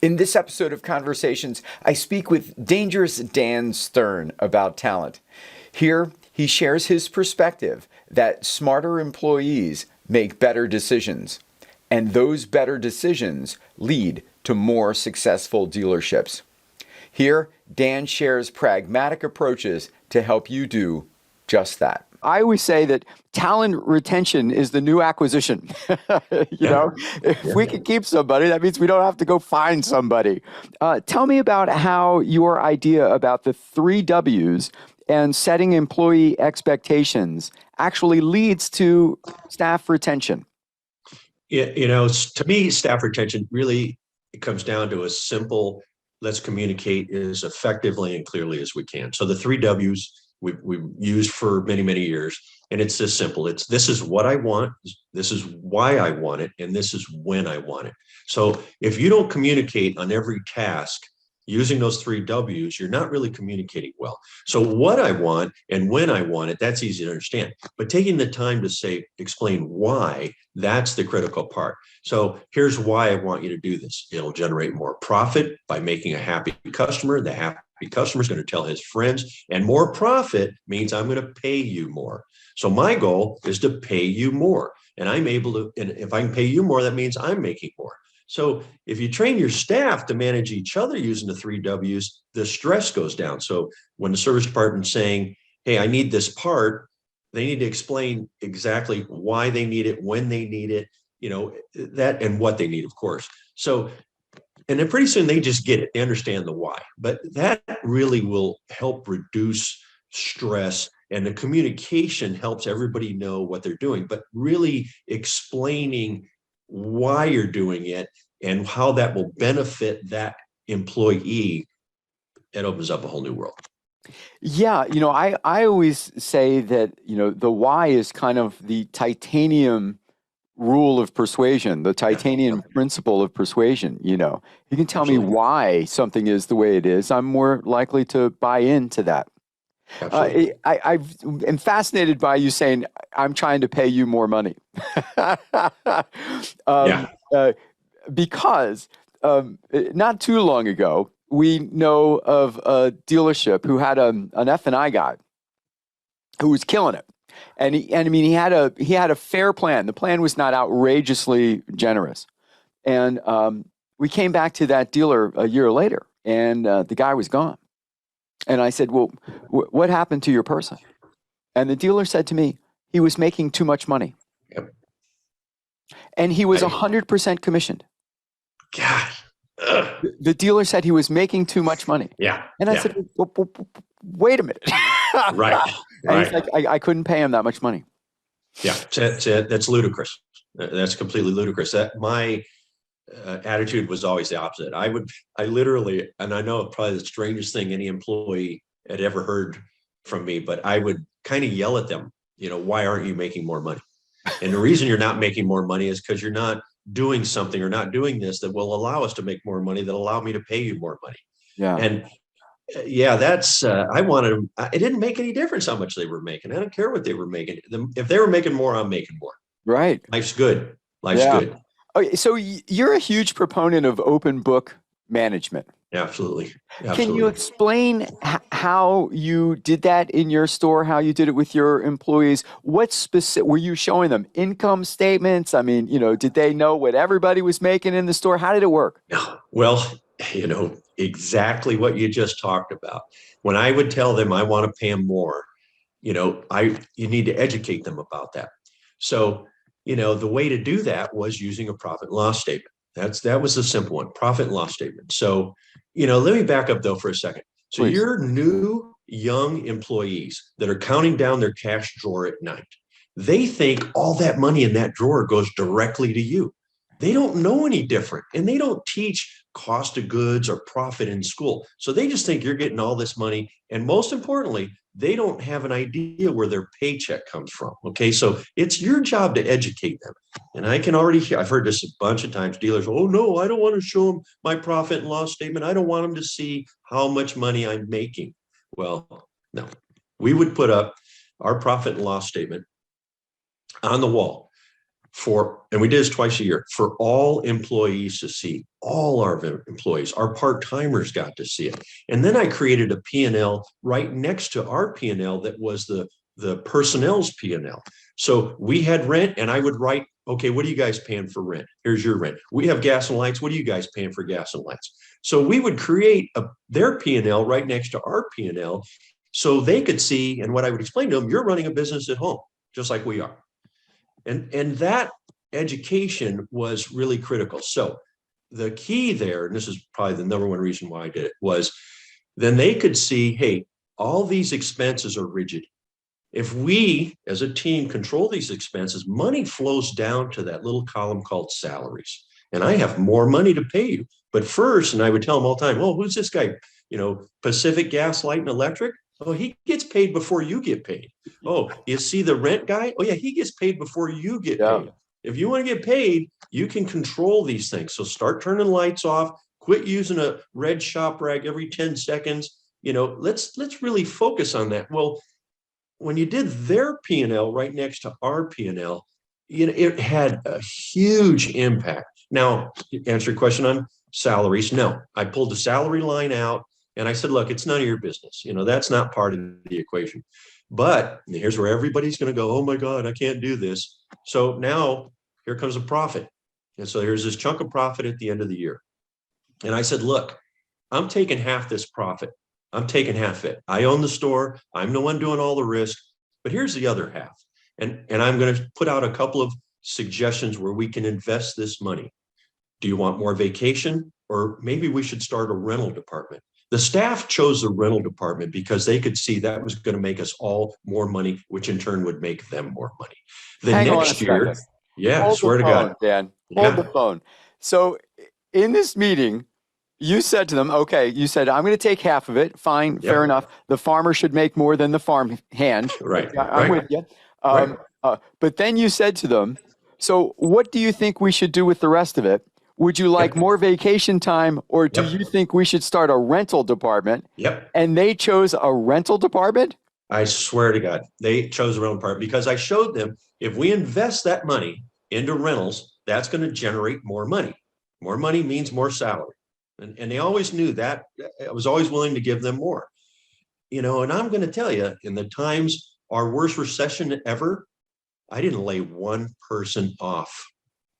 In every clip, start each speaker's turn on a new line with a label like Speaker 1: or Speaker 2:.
Speaker 1: In this episode of Conversations, I speak with Dangerous Dan Stern about talent. Here, he shares his perspective that smarter employees make better decisions, and those better decisions lead to more successful dealerships. Here, Dan shares pragmatic approaches to help you do just that. I always say that talent retention is the new acquisition. If we can keep somebody, that means we don't have to go find somebody. Tell me about how your idea about the three W's and setting employee expectations actually leads to staff retention.
Speaker 2: To me, staff retention really it comes down to a simple: let's communicate as effectively and clearly as we can. So the three W's we've used for many, many years, and it's this simple. It's this is what I want, this is why I want it, and this is when I want it. So if you don't communicate on every task using those three W's, you're not really communicating well. So what I want and when I want it, that's easy to understand. But taking the time to explain why, that's the critical part. So here's why I want you to do this. It'll generate more profit by making a happy customer. The happy customer is going to tell his friends, and more profit means I'm going to pay you more. So my goal is to pay you more. And I'm able to, and if I can pay you more, that means I'm making more. So if you train your staff to manage each other using the three W's, the stress goes down. So when the service department's saying, hey, I need this part, they need to explain exactly why they need it, when they need it, that, and what they need, of course. So, and then pretty soon they just get it. They understand the why. But that really will help reduce stress, and the communication helps everybody know what they're doing, but really explaining why you're doing it and how that will benefit that employee, it opens up a whole new world.
Speaker 1: Yeah, I always say that, the why is kind of the titanium rule of persuasion, the titanium principle of persuasion. You can tell me why something is the way it is, I'm more likely to buy into that. I'm fascinated by you saying, I'm trying to pay you more money. Because not too long ago, we know of a dealership who had an F&I guy who was killing it. And he had a fair plan. The plan was not outrageously generous. And we came back to that dealer a year later, and the guy was gone. And I said, well, what happened to your person? And the dealer said to me, he was making too much money.
Speaker 2: Yep.
Speaker 1: And he was 100% commissioned.
Speaker 2: God.
Speaker 1: The dealer said he was making too much money.
Speaker 2: Yeah.
Speaker 1: And I said, wait a minute.
Speaker 2: Right.
Speaker 1: And he's like, I couldn't pay him that much money.
Speaker 2: Yeah, that's ludicrous. That's completely ludicrous. My attitude was always the opposite. I literally, and I know probably the strangest thing any employee had ever heard from me, but I would kind of yell at them, why aren't you making more money? And the reason you're not making more money is because you're not doing something or not doing this that will allow us to make more money, that allow me to pay you more money.
Speaker 1: Yeah.
Speaker 2: And that's, I wanted them. It didn't make any difference how much they were making. I don't care what they were making. If they were making more, I'm making more.
Speaker 1: Right.
Speaker 2: Life's good. Life's good.
Speaker 1: Okay, so you're a huge proponent of open book management.
Speaker 2: Absolutely.
Speaker 1: Can you explain how you did that in your store, how you did it with your employees? What specific, were you showing them income statements? I mean, did they know what everybody was making in the store? How did it work?
Speaker 2: Well, exactly what you just talked about. When I would tell them I want to pay them more, you need to educate them about that. So, the way to do that was using a profit and loss statement. That was the simple one, profit and loss statement. So, let me back up though for a second. So
Speaker 1: Please.
Speaker 2: Your new young employees that are counting down their cash drawer at night, they think all that money in that drawer goes directly to you. They don't know any different, and they don't teach cost of goods or profit in school. So they just think you're getting all this money. And most importantly, they don't have an idea where their paycheck comes from. Okay. So it's your job to educate them. And I can already hear, I've heard this a bunch of times, dealers, oh no, I don't want to show them my profit and loss statement. I don't want them to see how much money I'm making. Well, no, we would put up our profit and loss statement on the wall. and we did this twice a year, for all employees to see, all our employees, our part-timers got to see it. And then I created a P&L right next to our P&L that was the personnel's P&L. So we had rent, and I would write, okay, what are you guys paying for rent? Here's your rent. We have gas and lights. What are you guys paying for gas and lights? So we would create their P&L right next to our P&L so they could see, and what I would explain to them, you're running a business at home, just like we are. And that education was really critical. So the key there, and this is probably the number one reason why I did it, was then they could see, hey, all these expenses are rigid. If we as a team control these expenses, money flows down to that little column called salaries. And I have more money to pay you. But first, and I would tell them all the time, well, who's this guy? Pacific Gas, Light and Electric. Oh, he gets paid before you get paid. Oh, you see the rent guy? Oh, yeah, he gets paid before you get paid. If you want to get paid, you can control these things. So start turning lights off, quit using a red shop rag every 10 seconds. Let's really focus on that. Well, when you did their P&L right next to our P&L, it had a huge impact. Now, answer your question on salaries. No, I pulled the salary line out. And I said, look, it's none of your business. That's not part of the equation. But here's where everybody's going to go, oh my God, I can't do this. So now here comes a profit. And so here's this chunk of profit at the end of the year. And I said, look, I'm taking half this profit. I'm taking half it. I own the store. I'm the one doing all the risk. But here's the other half. And I'm going to put out a couple of suggestions where we can invest this money. Do you want more vacation? Or maybe we should start a rental department. The staff chose the rental department because they could see that was going to make us all more money, which in turn would make them more money.
Speaker 1: Hang next year,
Speaker 2: yeah, swear to God,
Speaker 1: Dan, hold the phone. So in this meeting, you said to them, okay, you said, I'm going to take half of it. Fine, fair enough. The farmer should make more than the farm hand.
Speaker 2: Right.
Speaker 1: I'm with you. But then you said to them, so what do you think we should do with the rest of it? Would you like more vacation time, or do you think we should start a rental department? And they chose a rental department?
Speaker 2: I swear to God, they chose a rental department because I showed them if we invest that money into rentals, that's going to generate more money. More money means more salary. And they always knew that. I was always willing to give them more. And I'm going to tell you, in the times, our worst recession ever, I didn't lay one person off.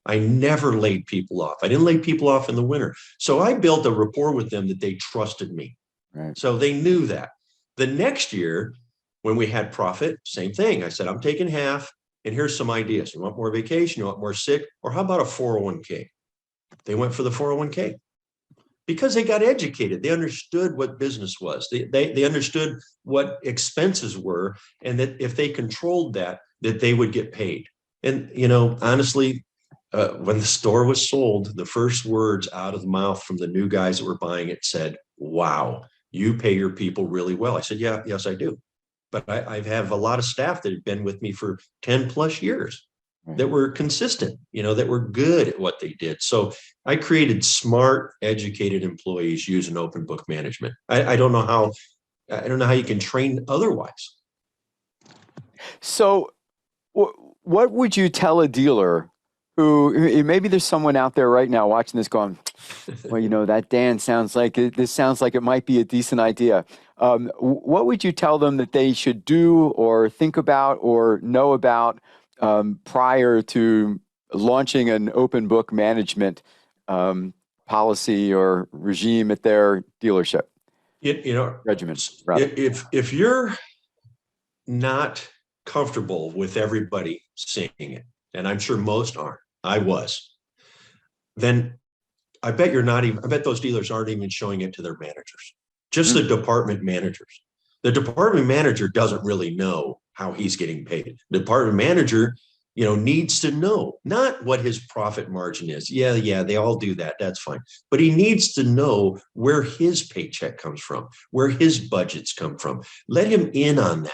Speaker 2: I never laid people off. I didn't lay people off in the winter. So I built a rapport with them that they trusted me.
Speaker 1: Right.
Speaker 2: So they knew that. The next year, when we had profit, same thing. I said, I'm taking half, and here's some ideas. You want more vacation? You want more sick? Or how about a 401k? They went for the 401k because they got educated. They understood what business was. They understood what expenses were, and that if they controlled that they would get paid. And, honestly, when the store was sold, the first words out of the mouth from the new guys that were buying it said, wow, you pay your people really well. I said, yes, I do. But I have a lot of staff that have been with me for 10 plus years that were consistent, that were good at what they did. So I created smart, educated employees using open book management. I don't know how you can train otherwise.
Speaker 1: So what would you tell a dealer who maybe there's someone out there right now watching this going, well, that Dan sounds like this sounds like it might be a decent idea. What would you tell them that they should do or think about or know about prior to launching an open book management policy or regime at their dealership? Regimen, rather.
Speaker 2: If you're not comfortable with everybody seeing it, and I'm sure most aren't, I was, then I bet those dealers aren't even showing it to their managers, just the department managers. The department manager doesn't really know how he's getting paid. The department manager, needs to know not what his profit margin is. Yeah, they all do that. That's fine. But he needs to know where his paycheck comes from, where his budgets come from. Let him in on that.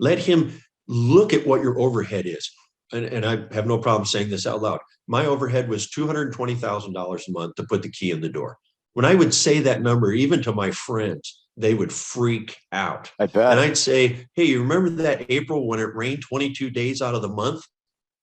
Speaker 2: Let him look at what your overhead is. And I have no problem saying this out loud. My overhead was $220,000 a month to put the key in the door. When I would say that number, even to my friends, they would freak out.
Speaker 1: I bet.
Speaker 2: And I'd say, hey, you remember that April when it rained 22 days out of the month?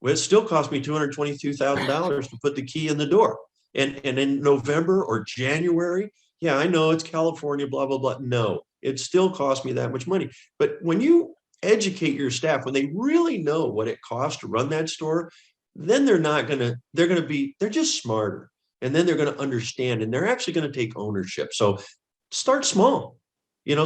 Speaker 2: Well, it still cost me $222,000 to put the key in the door. And in November or January, yeah, I know it's California, blah, blah, blah. No, it still cost me that much money. But when you educate your staff, when they really know what it costs to run that store, then they're just smarter. And then they're going to understand, and they're actually going to take ownership. So start small,
Speaker 1: Yeah.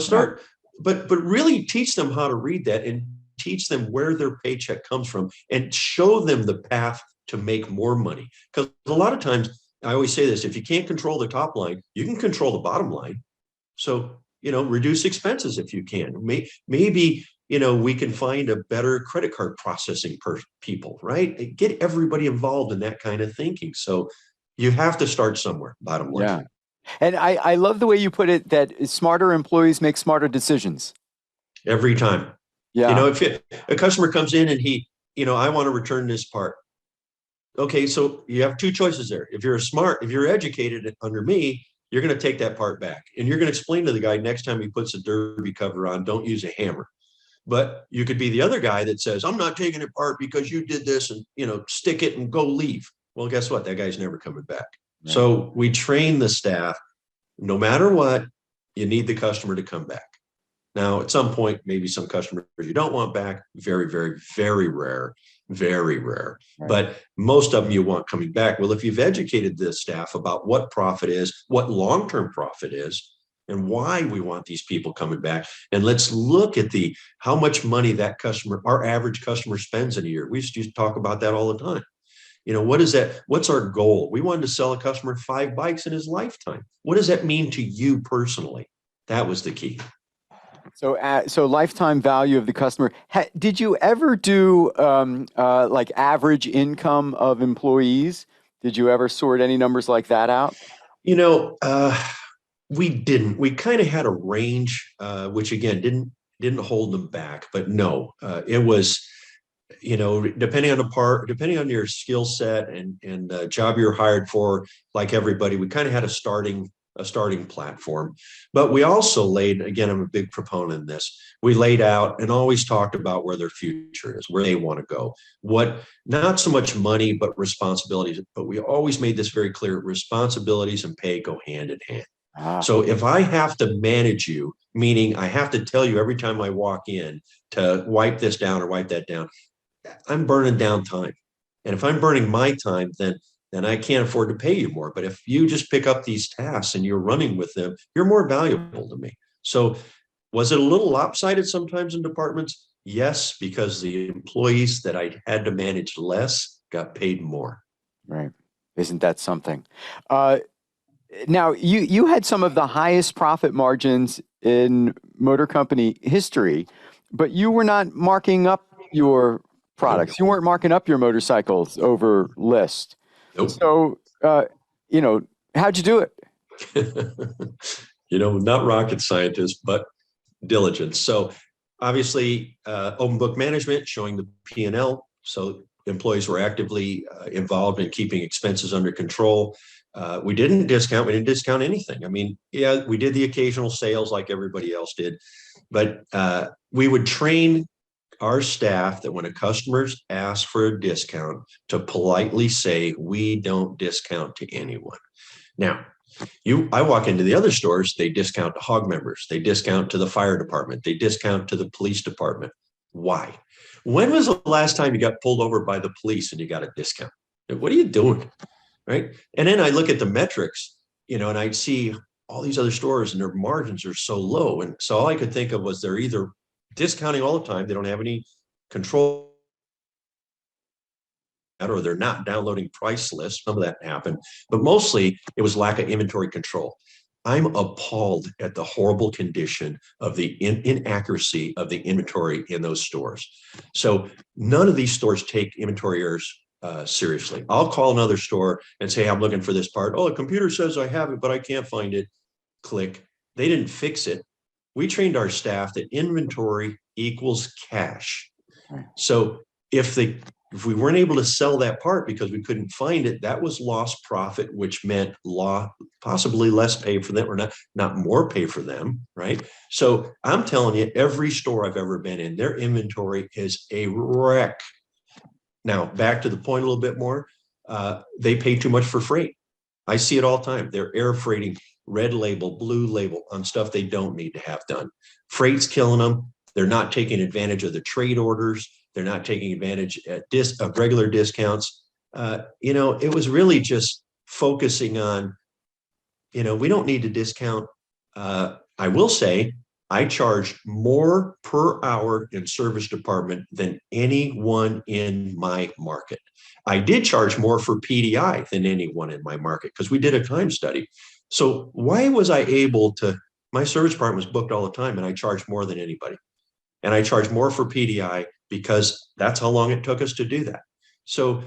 Speaker 2: but really teach them how to read that and teach them where their paycheck comes from and show them the path to make more money. Because a lot of times, I always say this, if you can't control the top line, you can control the bottom line. So, reduce expenses if you can. Maybe, we can find a better credit card processing people, right? Get everybody involved in that kind of thinking. So you have to start somewhere, bottom line.
Speaker 1: Yeah. And I love the way you put it that smarter employees make smarter decisions.
Speaker 2: Every time.
Speaker 1: Yeah.
Speaker 2: If a customer comes in and I want to return this part. Okay, so you have two choices there. If you're educated under me, you're going to take that part back and you're going to explain to the guy next time he puts a derby cover on, don't use a hammer. But you could be the other guy that says, I'm not taking it apart because you did this and, stick it and go leave. Well, guess what? That guy's never coming back.
Speaker 1: Right.
Speaker 2: So we train the staff, no matter what, you need the customer to come back. Now, at some point, maybe some customers you don't want back, very, very, very rare, very rare.
Speaker 1: Right.
Speaker 2: But most of them you want coming back. Well, if you've educated the staff about what profit is, what long-term profit is, and why we want these people coming back, and let's look at how much money that customer, our average customer, spends in a year. We used to talk about that all the time. What is that? What's our goal? We wanted to sell a customer 5 bikes in his lifetime. What does that mean to you personally? That was the key.
Speaker 1: So lifetime value of the customer. Did you ever do like average income of employees? Did you ever sort any numbers like that out?
Speaker 2: We didn't. We kind of had a range, which again didn't hold them back. But no, it was, depending on the part, depending on your skill set and job you're hired for. Like everybody, we kind of had a starting platform. But we also laid, again, I'm a big proponent in this. We laid out and always talked about where their future is, where they want to go. Not so much money, but responsibilities. But we always made this very clear: responsibilities and pay go hand in hand. So if I have to manage you, meaning I have to tell you every time I walk in to wipe this down or wipe that down, I'm burning down time. And if I'm burning my time, then I can't afford to pay you more. But if you just pick up these tasks and you're running with them, you're more valuable to me. So was it a little lopsided sometimes in departments? Yes, because the employees that I had to manage less got paid more.
Speaker 1: Right. Isn't that something? Now, you had some of the highest profit margins in motor company history, but you were not marking up your products. You weren't marking up your motorcycles over list.
Speaker 2: Nope.
Speaker 1: So, how'd you do it?
Speaker 2: Not rocket scientist, but diligence. So obviously, open book management, showing the P&L. So employees were actively involved in keeping expenses under control. We didn't discount anything. I mean, yeah, we did the occasional sales like everybody else did, but we would train our staff that when a customer's asked for a discount, to politely say, we don't discount to anyone. Now, I walk into the other stores, they discount to hog members, they discount to the fire department, they discount to the police department. Why? When was the last time you got pulled over by the police and you got a discount? What are you doing? Right. And then I look at the metrics, and I'd see all these other stores and their margins are so low. And so all I could think of was they're either discounting all the time, they don't have any control, or they're not downloading price lists. Some of that happened, but mostly it was lack of inventory control. I'm appalled at the horrible condition of the inaccuracy of the inventory in those stores. So none of these stores take inventory errors seriously. I'll call another store and say, I'm looking for this part. Oh, the computer says I have it, but I can't find it. Click. They didn't fix it. We trained our staff that inventory equals cash. So if we weren't able to sell that part because we couldn't find it, that was lost profit, which meant possibly less pay for them, or not more pay for them, right? So I'm telling you, every store I've ever been in, their inventory is a wreck. Now, back to the point a little bit more. They pay too much for freight. I see it all the time. They're air freighting red label, blue label on stuff they don't need to have done. Freight's killing them. They're not taking advantage of the trade orders. They're not taking advantage of regular discounts. It was really just focusing on, we don't need to discount. I will say I charge more per hour in service department than anyone in my market. I did charge more for PDI than anyone in my market because we did a time study. So why was I able to? My service department was booked all the time, and I charged more than anybody. And I charged more for PDI because that's how long it took us to do that. So,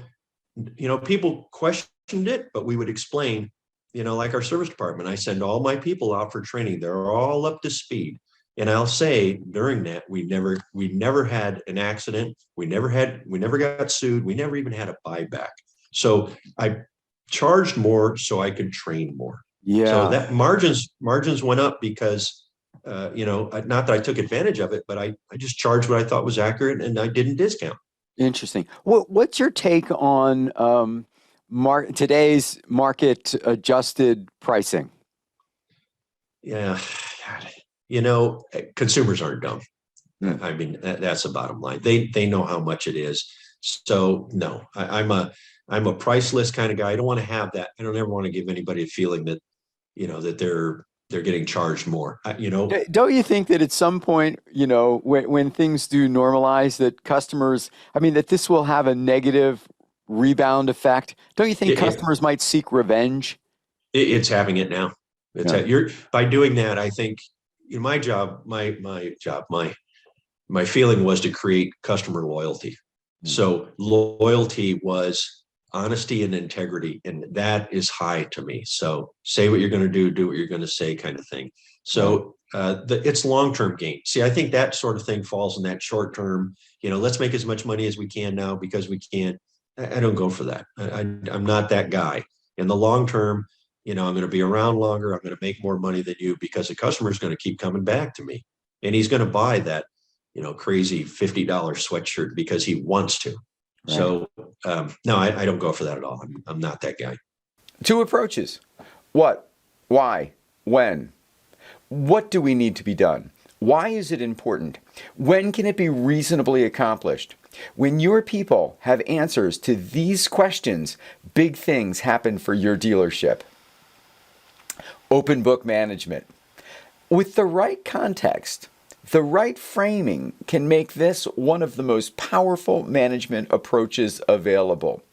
Speaker 2: people questioned it, but we would explain, like our service department, I send all my people out for training. They're all up to speed. And I'll say during that, we never had an accident. We never got sued. We never even had a buyback. So I charged more so I could train more. So
Speaker 1: Yeah.
Speaker 2: that margins went up because, not that I took advantage of it, but I just charged what I thought was accurate and I didn't discount.
Speaker 1: Interesting. What's your take on today's market adjusted pricing?
Speaker 2: Yeah. Consumers aren't dumb.
Speaker 1: Hmm.
Speaker 2: I mean, that's the bottom line. They know how much it is. So no, I'm a price list kind of guy. I don't want to have that. I don't ever want to give anybody a feeling that, that they're getting charged more.
Speaker 1: Don't you think that at some point, when things do normalize, that customers, I mean, that this will have a negative rebound effect? Don't you think
Speaker 2: it, it,
Speaker 1: customers might seek revenge?
Speaker 2: it's having it now.
Speaker 1: Yeah.
Speaker 2: You're by doing that. I think my job, my feeling was to create customer loyalty.
Speaker 1: Hmm.
Speaker 2: So loyalty was honesty and integrity, and that is high to me. So say what you're going to do what you're going to say, kind of thing.
Speaker 1: Right.
Speaker 2: So it's long-term gain. See, I think that sort of thing falls in that short-term. Let's make as much money as we can now because we can. I don't go for that. I'm not that guy. In the long term, I'm going to be around longer. I'm going to make more money than you because the customer is going to keep coming back to me, and he's going to buy that crazy $50 sweatshirt because he wants to.
Speaker 1: Right.
Speaker 2: So no, I don't go for that at all. I'm not that guy.
Speaker 1: Two approaches. What? Why? When? What do we need to be done? Why is it important? When can it be reasonably accomplished? When your people have answers to these questions, big things happen for your dealership. Open book management. With the right context, the right framing can make this one of the most powerful management approaches available.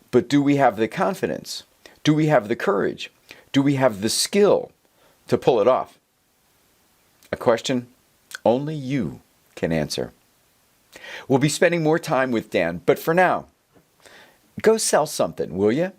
Speaker 1: But do we have the confidence? Do we have the courage? Do we have the skill to pull it off? A question only you can answer. We'll be spending more time with Dan, but for now, go sell something, will you?